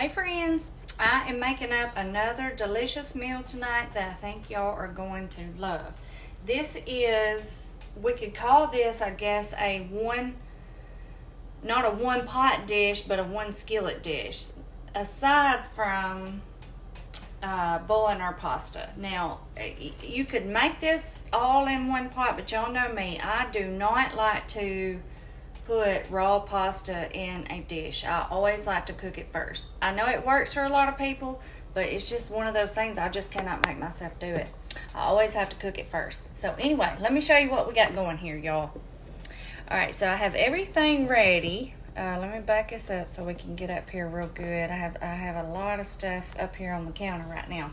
Hey friends, I am making up another delicious meal tonight that I think y'all are going to love. This is, we could call this, I guess, not a one pot dish, but a one skillet dish. Aside from boiling our pasta. Now, you could make this all in one pot, but y'all know me, I do not like to put raw pasta in a dish. I always like to cook it first. I know it works for a lot of people, but it's just one of those things I just cannot make myself do it. I always have to cook it first. So anyway, let me show you what we got going here, y'all. Alright, so I have everything ready. Let me back this up so we can get up here real good. I have a lot of stuff up here on the counter right now.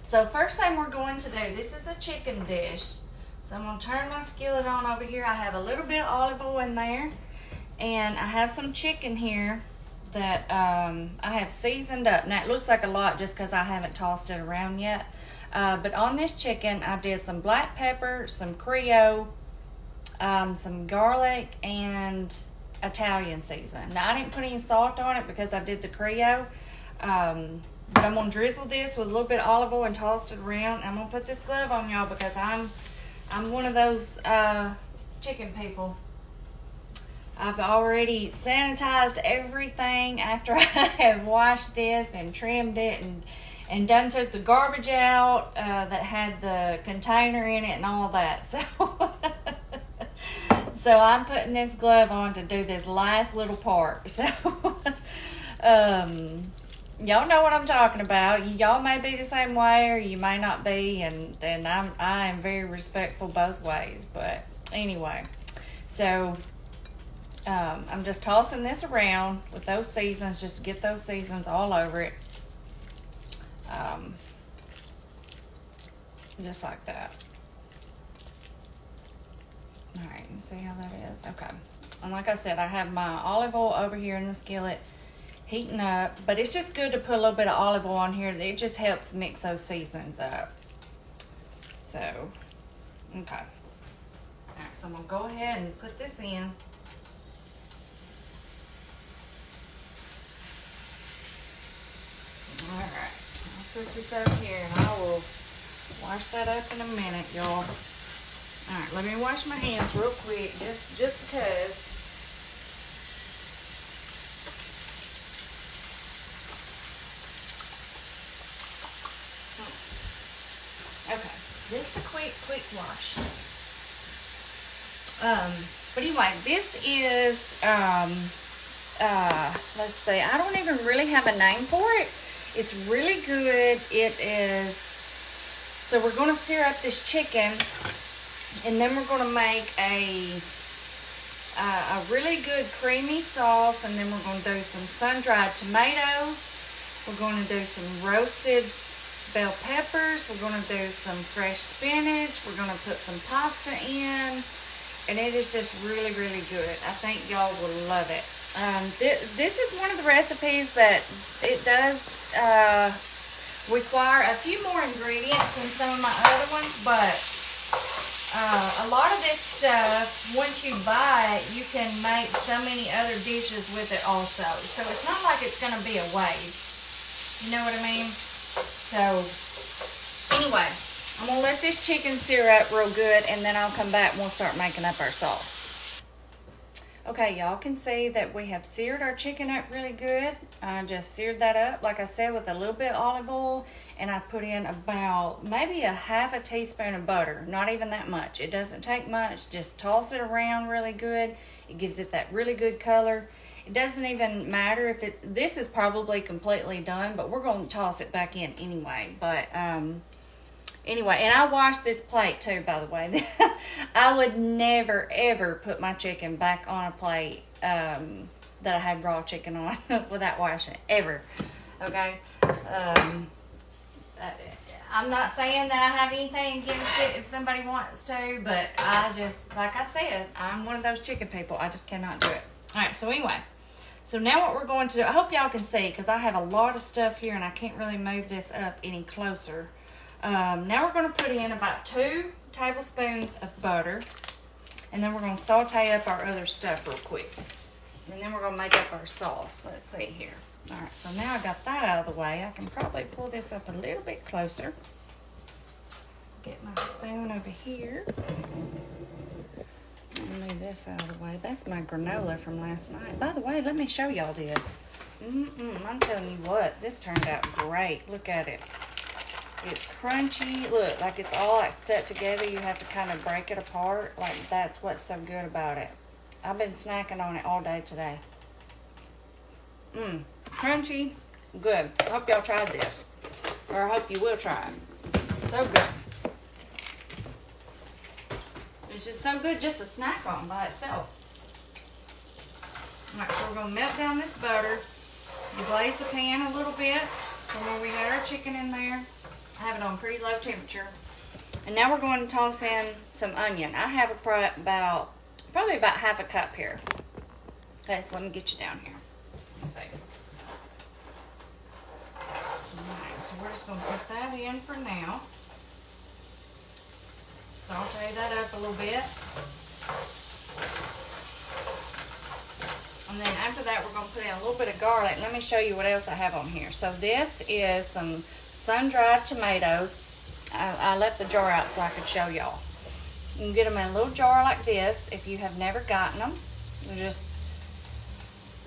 So first thing we're going to do, this is a chicken dish. So I'm going to turn my skillet on over here. I have a little bit of olive oil in there. And I have some chicken here that I have seasoned up. Now it looks like a lot just because I haven't tossed it around yet. But on this chicken, I did some black pepper, some Creole, some garlic, and Italian seasoning. Now I didn't put any salt on it because I did the Creole. But I'm going to drizzle this with a little bit of olive oil and toss it around. I'm going to put this glove on, y'all, because I'm one of those chicken people. I've already sanitized everything after I have washed this and trimmed it and done took the garbage out that had the container in it and all that. So I'm putting this glove on to do this last little part. So y'all know what I'm talking about. Y'all may be the same way or you may not be, and I am very respectful both ways. But anyway, so I'm just tossing this around with those seasons, just to get those seasons all over it. Just like that. Alright, you see how that is? Okay. And like I said, I have my olive oil over here in the skillet heating up, but it's just good to put a little bit of olive oil on here. It just helps mix those seasons up. So, okay. Alright, so I'm going to go ahead and put this in. Alright, I'll put this up here and I will wash that up in a minute, y'all. Alright, let me wash my hands real quick, just because. Okay, just a quick wash. But anyway, this is, let's see, I don't even really have a name for it. It's really good. It is, so we're going to sear up this chicken, and then we're going to make a really good creamy sauce, and then we're going to do some sun-dried tomatoes. We're going to do some roasted bell peppers. We're going to do some fresh spinach. We're going to put some pasta in, and it is just really, really good. I think y'all will love it. This is one of the recipes that it does require a few more ingredients than some of my other ones, but a lot of this stuff, once you buy it, you can make so many other dishes with it also. So it's not like it's going to be a waste. You know what I mean? So anyway, I'm going to let this chicken sear up real good, and then I'll come back and we'll start making up our sauce. Okay, y'all can see that we have seared our chicken up really good. I just seared that up, like I said, with a little bit of olive oil, and I put in about maybe a half a teaspoon of butter. Not even that much. It doesn't take much. Just toss it around really good. It gives it that really good color. It doesn't even matter if this is probably completely done, but we're going to toss it back in anyway. But anyway, and I washed this plate too, by the way. I would never, ever put my chicken back on a plate that I had raw chicken on without washing it, ever. Okay? I'm not saying that I have anything against it if somebody wants to, but I just, like I said, I'm one of those chicken people. I just cannot do it. Alright, so anyway. So now what we're going to do, I hope y'all can see, because I have a lot of stuff here and I can't really move this up any closer. Now we're going to put in about 2 tablespoons of butter, and then we're going to saute up our other stuff real quick. And then we're gonna make up our sauce. Let's see here. All right, so now I got that out of the way. I can probably pull this up a little bit closer. Get my spoon over here. Move this out of the way. That's my granola from last night. By the way, let me show y'all this. I'm telling you what, this turned out great. Look at it. It's crunchy. Look, like it's all like stuck together. You have to kind of break it apart. Like that's what's so good about it. I've been snacking on it all day today. Crunchy, good. I hope y'all tried this. Or I hope you will try it. So good. It's just so good just to snack on by itself. Alright, so we're going to melt down this butter. Deglaze the pan a little bit from where we had our chicken in there. I have it on pretty low temperature. And now we're going to toss in some onion. I have probably about half a cup here. Okay, so let me get you down here. Let's see. Alright, so we're just going to put that in for now. Saute that up a little bit. And then after that, we're going to put in a little bit of garlic. Let me show you what else I have on here. So this is some sun-dried tomatoes. I left the jar out so I could show y'all. You can get them in a little jar like this if you have never gotten them. They're just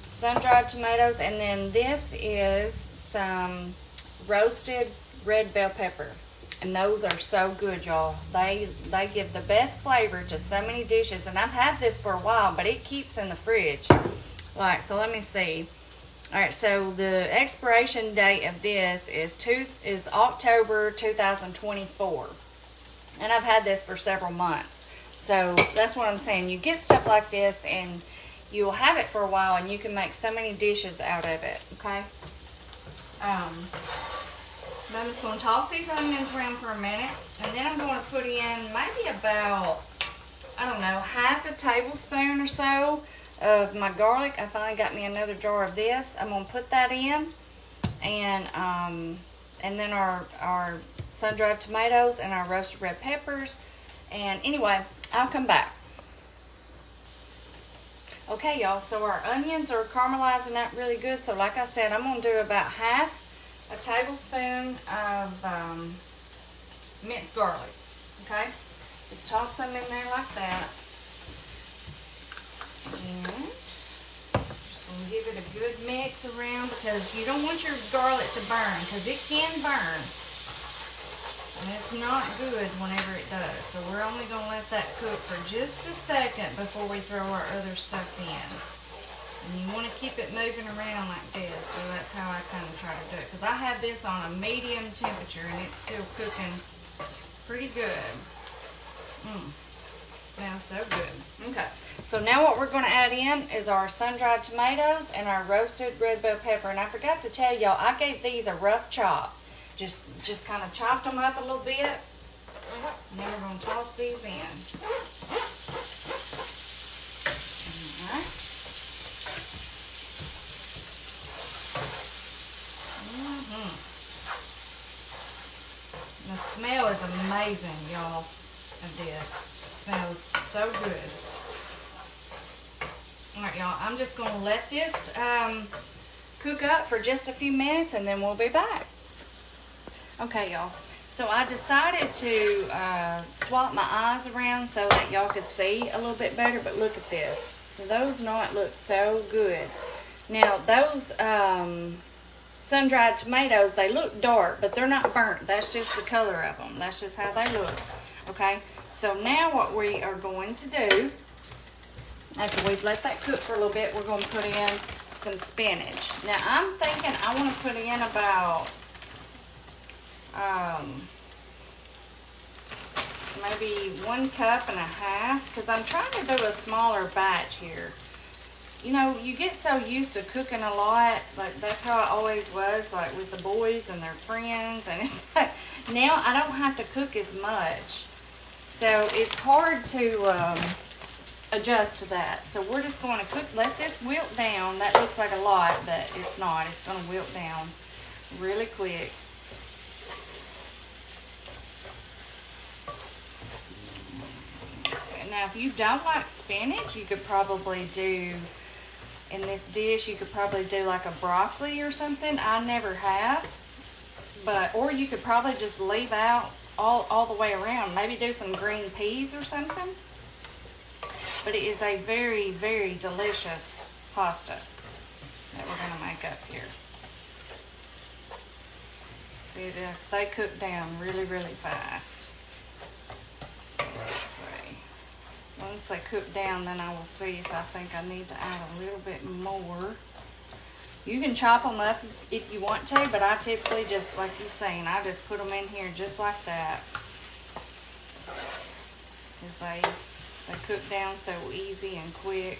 sun-dried tomatoes. And then this is some roasted red bell pepper. And those are so good, y'all. They give the best flavor to so many dishes. And I've had this for a while, but it keeps in the fridge. Like, so let me see. All right, so the expiration date of this is October 2024. And I've had this for several months. So that's what I'm saying. You get stuff like this and you'll have it for a while and you can make so many dishes out of it, okay? I'm just going to toss these onions around for a minute, and then I'm going to put in maybe about, I don't know, half a tablespoon or so of my garlic. I finally got me another jar of this. I'm going to put that in, and then our sun-dried tomatoes and our roasted red peppers. And anyway, I'll come back. Okay, y'all, so our onions are caramelizing up really good. So like I said, I'm going to do about half a tablespoon of minced garlic, okay? Just toss them in there like that. And just going to give it a good mix around because you don't want your garlic to burn because it can burn. And it's not good whenever it does. So we're only going to let that cook for just a second before we throw our other stuff in. And you want to keep it moving around like this, so that's how I kind of try to do it. Because I have this on a medium temperature and it's still cooking pretty good. Smells so good. Okay, so now what we're going to add in is our sun-dried tomatoes and our roasted red bell pepper. And I forgot to tell y'all, I gave these a rough chop. Just kind of chopped them up a little bit. Now we're going to toss these in. All right. The smell is amazing, y'all, of this. It smells so good. Alright, y'all, I'm just going to let this cook up for just a few minutes and then we'll be back. Okay, y'all, so I decided to swap my eyes around so that y'all could see a little bit better, but look at this. Those not look so good. Now, those sun-dried tomatoes, they look dark, but they're not burnt. That's just the color of them. That's just how they look. Okay, so now what we are going to do, after we've let that cook for a little bit, we're going to put in some spinach. Now, I'm thinking I want to put in about, maybe 1.5 cups, because I'm trying to do a smaller batch here. You know, you get so used to cooking a lot, like that's how it always was, like with the boys and their friends, and it's like, now I don't have to cook as much. So it's hard to adjust to that. So we're just going to let this wilt down. That looks like a lot, but it's not. It's going to wilt down really quick. Now, if you don't like spinach, you could probably do in this dish. You could probably do like a broccoli or something. I never have, but, or you could probably just leave out all the way around. Maybe do some green peas or something. But it is a very, very delicious pasta that we're gonna make up here. See, they cook down really, really fast. So let's see. Once they cook down, then I will see if I think I need to add a little bit more. You can chop them up if you want to, but I typically just, like you've seen, I just put them in here just like that. Because they cook down so easy and quick.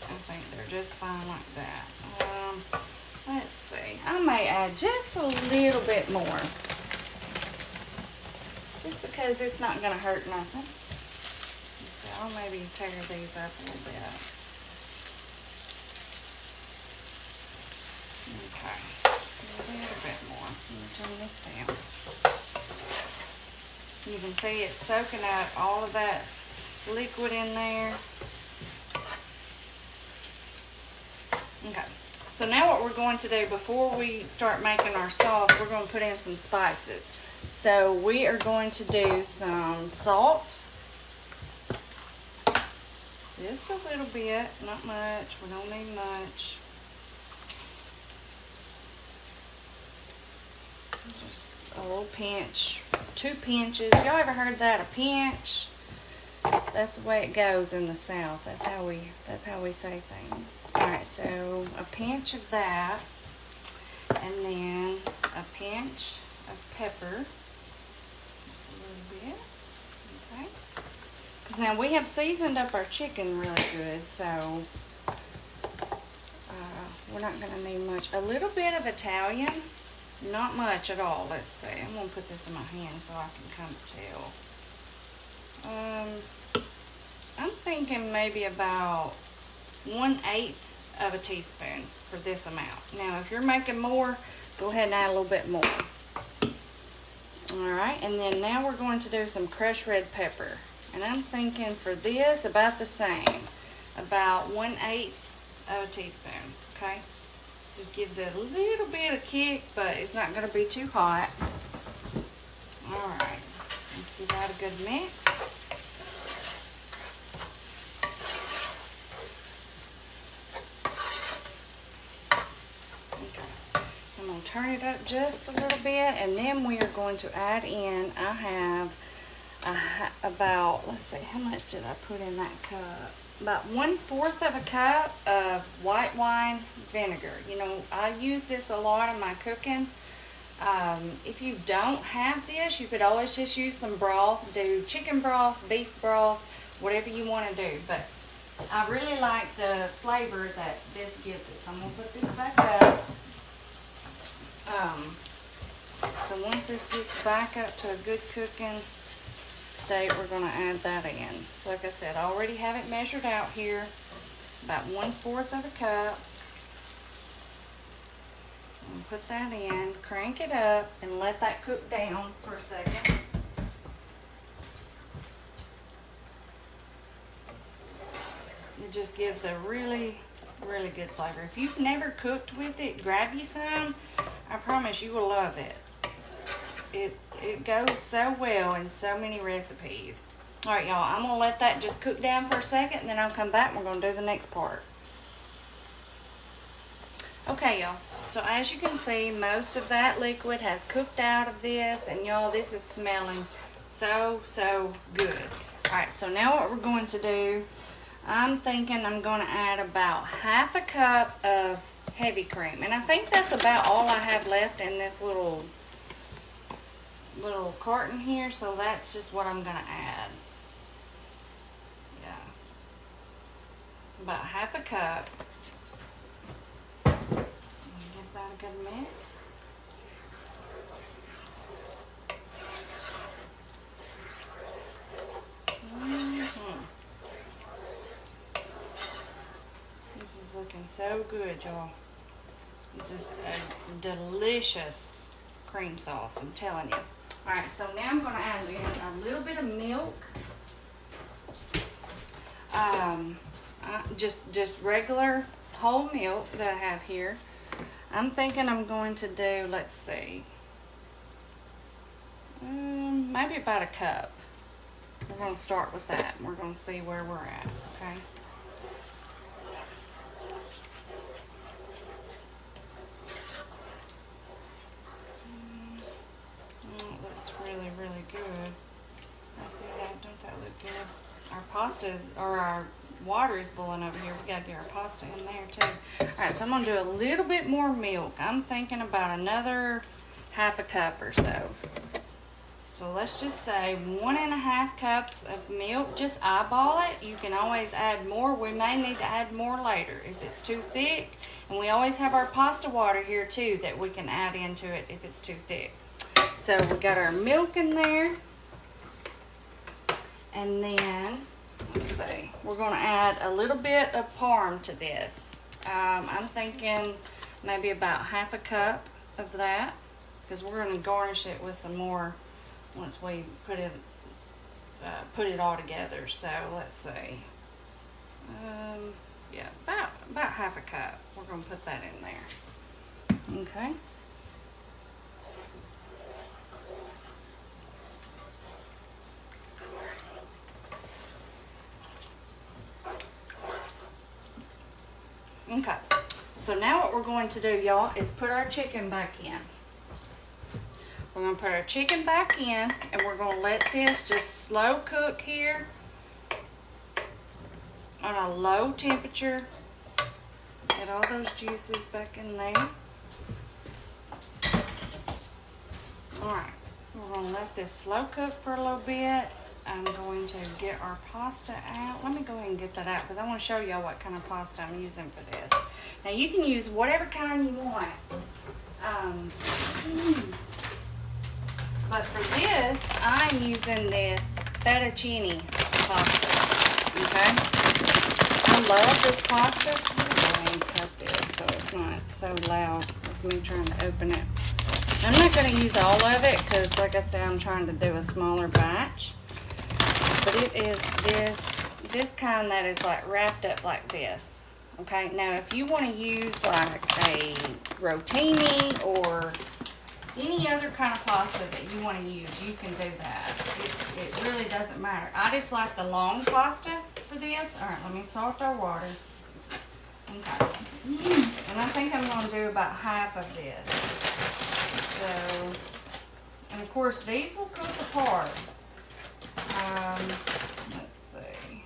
I think they're just fine like that. Let's see. I may add just a little bit more. Just because it's not going to hurt nothing. So I'll maybe tear these up a little bit. Okay. A little bit more. Let me turn this down. You can see it's soaking up all of that liquid in there. Okay. So now what we're going to do before we start making our sauce, we're going to put in some spices. So we are going to do some salt. Just a little bit, not much. We don't need much. Just a little pinch, 2 pinches. Y'all ever heard that? A pinch? That's the way it goes in the South. That's how we say things. Alright, so a pinch of that, and then a pinch of pepper. Just a little bit. Okay. Because now we have seasoned up our chicken really good, so we're not going to need much. A little bit of Italian, not much at all. Let's see. I'm going to put this in my hand so I can kind of tell. I'm thinking maybe about 1/8 of a teaspoon for this amount. Now, if you're making more, go ahead and add a little bit more. Alright, and then now we're going to do some crushed red pepper. And I'm thinking for this, about the same. About 1/8 of a teaspoon, okay? Just gives it a little bit of kick, but it's not going to be too hot. Alright, let's give that a good mix. Turn it up just a little bit, and then we are going to add in, I have about, let's see, how much did I put in that cup? About 1/4 of a cup of white wine vinegar. You know, I use this a lot in my cooking. If you don't have this, you could always just use some broth. Do chicken broth, beef broth, whatever you want to do. But I really like the flavor that this gives it. So I'm going to put this back up. So once this gets back up to a good cooking state, we're going to add that in. So like I said, I already have it measured out here, about 1/4 of a cup. And put that in, crank it up, and let that cook down for a second. It just gives a really, really good flavor. If you've never cooked with it, grab you some. I promise you will love it. It goes so well in so many recipes. Alright, y'all, I'm going to let that just cook down for a second, and then I'll come back and we're going to do the next part. Okay, y'all, so as you can see, most of that liquid has cooked out of this, and y'all, this is smelling so, so good. Alright, so now what we're going to do, I'm thinking I'm going to add about 1/2 cup of heavy cream. And I think that's about all I have left in this little carton here, so that's just what I'm going to add. Yeah. About 1/2 cup. Give that a good mix. This is looking so good, y'all. This is a delicious cream sauce, I'm telling you. Alright, so now I'm going to add in a little bit of milk. Just regular whole milk that I have here. I'm thinking I'm going to do, let's see, maybe about a cup. We're going to start with that. We're going to see where we're at, okay? That looks really, really good. I see that. Don't that look good? Our pasta is, or our water is boiling over here. We got to get our pasta in there too. All right, so I'm going to do a little bit more milk. I'm thinking about another half a cup or so. So let's just say 1.5 cups of milk. Just eyeball it. You can always add more. We may need to add more later if it's too thick. And we always have our pasta water here too that we can add into it if it's too thick. So we got our milk in there. And then, let's see, we're going to add a little bit of parm to this. I'm thinking maybe about half a cup of that, because we're going to garnish it with some more once we put it all together. So let's see, yeah, about half a cup. We're going to put that in there. Okay. Okay, so now what we're going to do, y'all, is put our chicken back in. We're going to put our chicken back in, and we're going to let this just slow cook here on a low temperature. Get all those juices back in there. Alright, we're going to let this slow cook for a little bit. I'm going to get our pasta out. Let me go ahead and get that out because I want to show y'all what kind of pasta I'm using for this. Now you can use whatever kind you want. But for this, I'm using this fettuccine pasta. Okay? I love this pasta. I'm going to cut this so it's not so loud with me trying to open it. I'm not going to use all of it because, like I said, I'm trying to do a smaller batch. But it is this kind that is like wrapped up like this. Okay, now if you want to use like a rotini or any other kind of pasta that you want to use, you can do that. It really doesn't matter. I just like the long pasta for this. All right, let me salt our water. Okay, and I think I'm going to do about half of this. So, and of course these will cook apart. Let's see.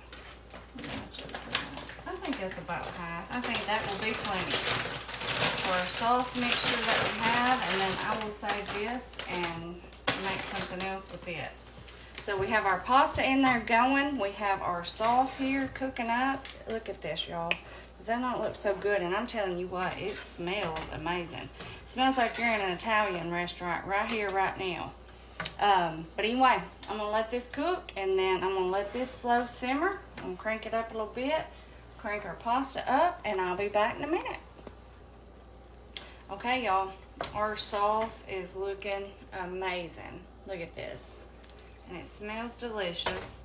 I think that's about half. I think that will be plenty for our sauce mixture that we have, and then I will save this and make something else with it. So we have our pasta in there going. We have our sauce here cooking up. Look at this, y'all. Does that not look so good? And I'm telling you what, it smells amazing. It smells like you're in an Italian restaurant right here, right now. But anyway, I'm going to let this cook, and then I'm going to let this slow simmer. I'm going to crank it up a little bit, crank our pasta up, and I'll be back in a minute. Okay, y'all, our sauce is looking amazing. Look at this. And it smells delicious.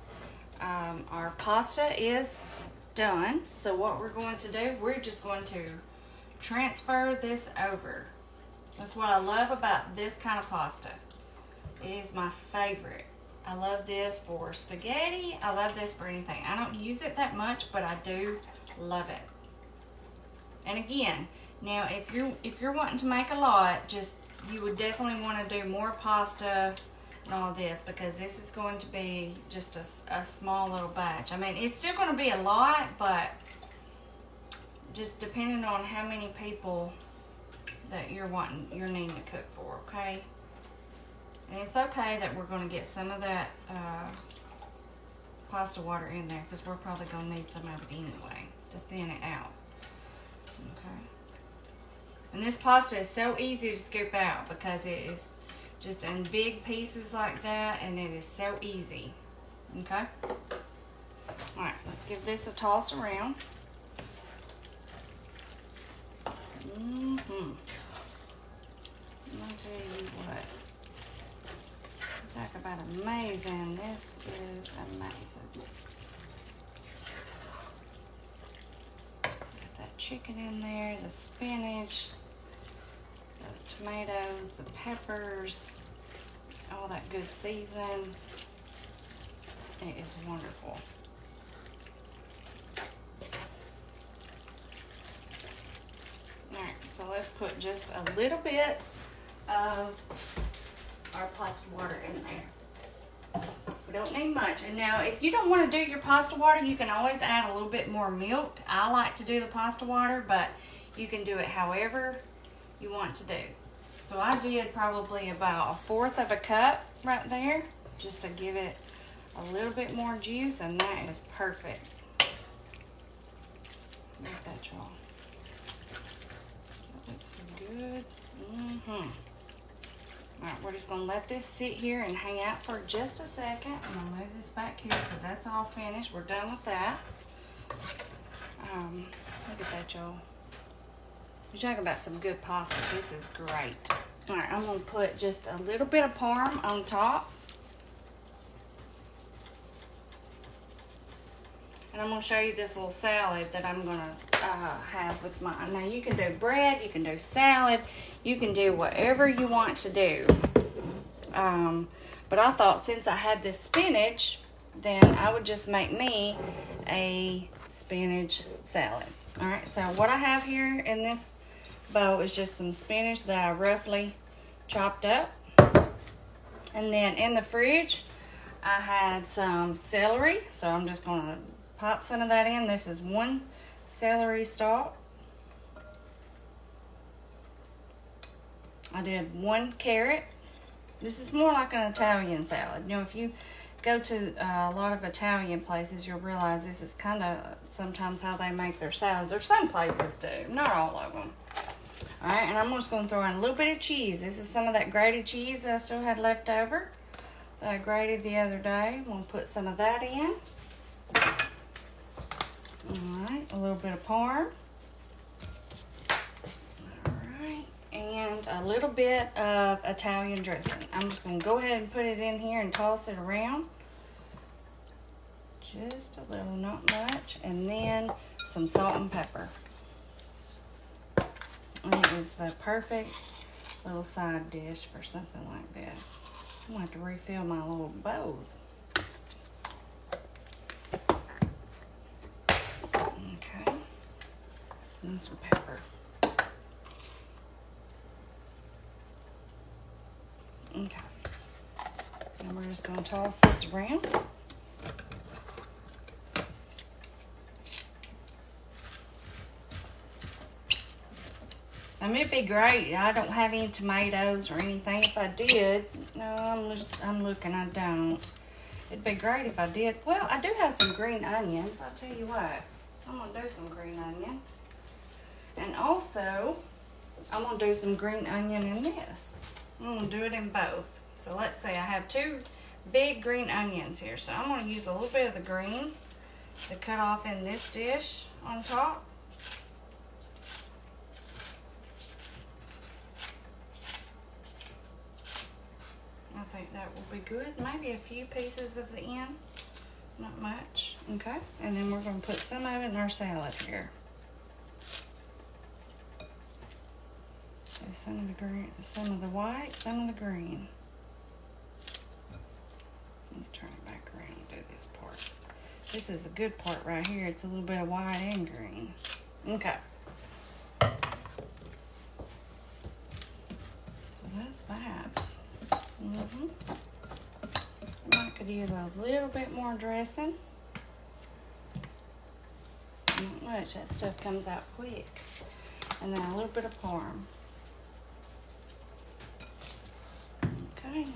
Our pasta is done. So what we're going to do, we're just going to transfer this over. That's what I love about this kind of pasta. It is my favorite. I love this for spaghetti. I love this for anything. I don't use it that much, but I do love it. And again, now if you're wanting to make a lot, you would definitely want to do more pasta and all this, because this is going to be just a small little batch. I mean, it's still going to be a lot, but just depending on how many people that you're needing to cook for, okay? And it's okay that we're going to get some of that pasta water in there, because we're probably going to need some of it anyway to thin it out. Okay. And this pasta is so easy to scoop out because it is just in big pieces like that, and it is so easy. Okay. All right, let's give this a toss around. I'll tell you what. Talk about amazing. This is amazing. Get that chicken in there, the spinach, those tomatoes, the peppers, all that good seasoning. It is wonderful. Alright, so let's put just a little bit of our pasta water in there. We don't need much. And now, if you don't want to do your pasta water, you can always add a little bit more milk. I like to do the pasta water, but you can do it however you want to do. So I did probably about 1/4 of a cup right there, just to give it a little bit more juice, and that is perfect. Look at that, y'all. That looks so good. Alright, we're just going to let this sit here and hang out for just a second. I'm going to move this back here because that's all finished. We're done with that. Look at that, y'all. You're talking about some good pasta. This is great. Alright, I'm going to put just a little bit of parm on top. And I'm going to show you this little salad that I'm going to have with mine. Now, you can do bread, you can do salad, you can do whatever you want to do. But I thought since I had this spinach, then I would just make me a spinach salad. All right, so what I have here in this bowl is just some spinach that I roughly chopped up. And then in the fridge, I had some celery, so I'm just going to pop some of that in. This is 1 celery stalk. I did 1 carrot. This is more like an Italian salad. You know, if you go to a lot of Italian places, you'll realize this is kind of sometimes how they make their salads. Or some places do, not all of them. All right, and I'm just going to throw in a little bit of cheese. This is some of that grated cheese that I still had left over that I grated the other day. I'm going to put some of that in. Alright, a little bit of parm. Alright, and a little bit of Italian dressing. I'm just going to go ahead and put it in here and toss it around. Just a little, not much. And then some salt and pepper. And it is the perfect little side dish for something like this. I'm going to have to refill my little bowls. And some pepper. Okay. And we're just going to toss this around. It'd be great. I don't have any tomatoes or anything. If I did, no, I'm looking, I don't. It'd be great if I did. Well, I do have some green onions. I'll tell you what. I'm going to do some green onion. And also, I'm going to do some green onion in this. I'm going to do it in both. So let's say I have 2 big green onions here. So I'm going to use a little bit of the green to cut off in this dish on top. I think that will be good. Maybe a few pieces of the end. Not much. Okay. And then we're going to put some of it in our salad here. Some of the green, some of the white, some of the green. Let's turn it back around and do this part. This is the good part right here. It's a little bit of white and green. Okay. So that's that. I could use a little bit more dressing. Not much. That stuff comes out quick. And then a little bit of parm. Okay,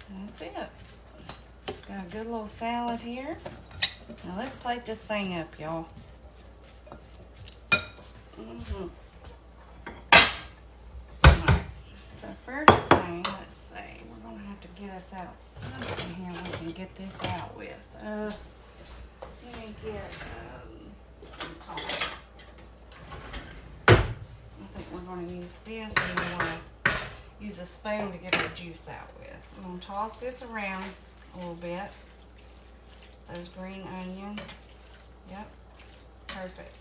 that's it. Got a good little salad here. Now let's plate this thing up, y'all. Right. So first thing, let's see. We're gonna have to get us out something here we can get this out with. Let me get some tongs. I think we're gonna use this and we want to use a spoon to get our juice out with. I'm going to toss this around a little bit. Those green onions. Yep. Perfect.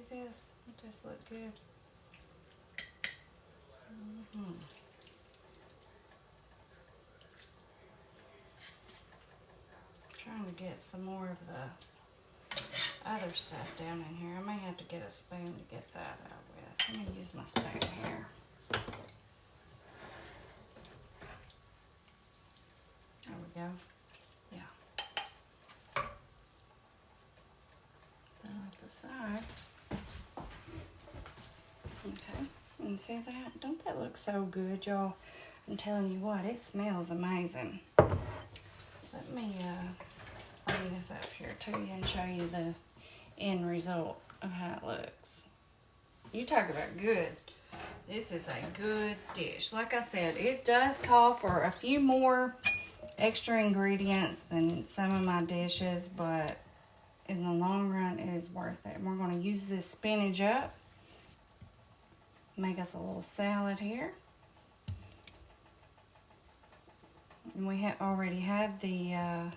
this? It does look good. Trying to get some more of the other stuff down in here. I may have to get a spoon to get that out with. Let me use my spoon here. There we go. Yeah. Then off the side. Okay. And see that? Don't that look so good, y'all? I'm telling you what, it smells amazing. Let me bring this up here to you and show you the end result of how it looks. You talk about good. This is a good dish. Like I said, it does call for a few more extra ingredients than some of my dishes, but in the long run, it is worth it. And we're going to use this spinach up. Make us a little salad here. And we already had the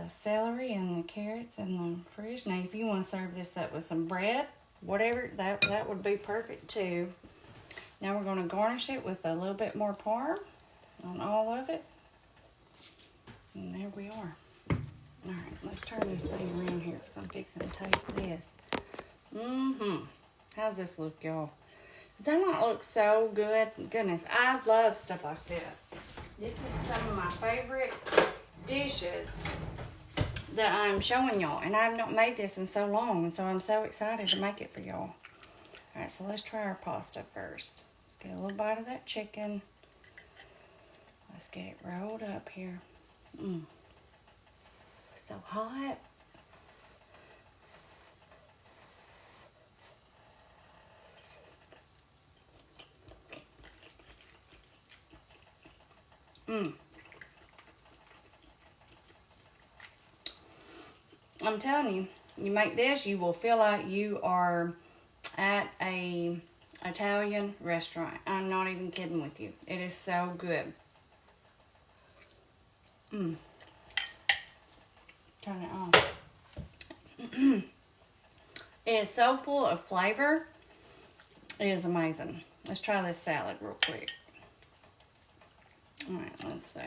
celery and the carrots in the fridge. Now, if you want to serve this up with some bread, whatever, that would be perfect too. Now we're going to garnish it with a little bit more parm on all of it. And there we are. All right, let's turn this thing around here because I'm fixing to taste this. How's this look, y'all? Does that not look so good? Goodness, I love stuff like this. This is some of my favorite dishes that I'm showing y'all. And I've not made this in so long, and so I'm so excited to make it for y'all. All right, so let's try our pasta first. Let's get a little bite of that chicken. Let's get it rolled up here. So hot. I'm telling you, you make this, you will feel like you are at a Italian restaurant. I'm not even kidding with you. It is so good. Turn it on. It is so full of flavor. It is amazing. Let's try this salad real quick. All right, let's see.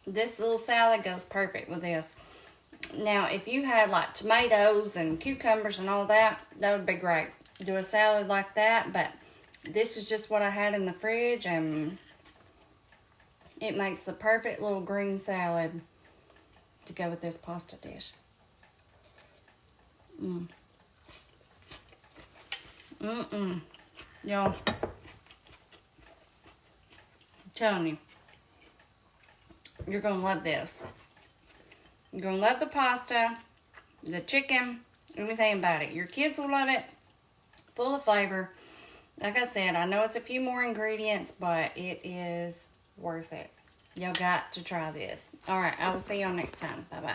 This little salad goes perfect with this. Now, if you had like tomatoes and cucumbers and all that, that would be great. Do a salad like that, but this is just what I had in the fridge, and it makes the perfect little green salad to go with this pasta dish. Y'all, I'm telling you, you're gonna love this. You're gonna love the pasta, the chicken, everything about it. Your kids will love it. Full of flavor. Like I said, I know it's a few more ingredients, but it is worth it. Y'all got to try this. All right, I will see y'all next time. Bye-bye.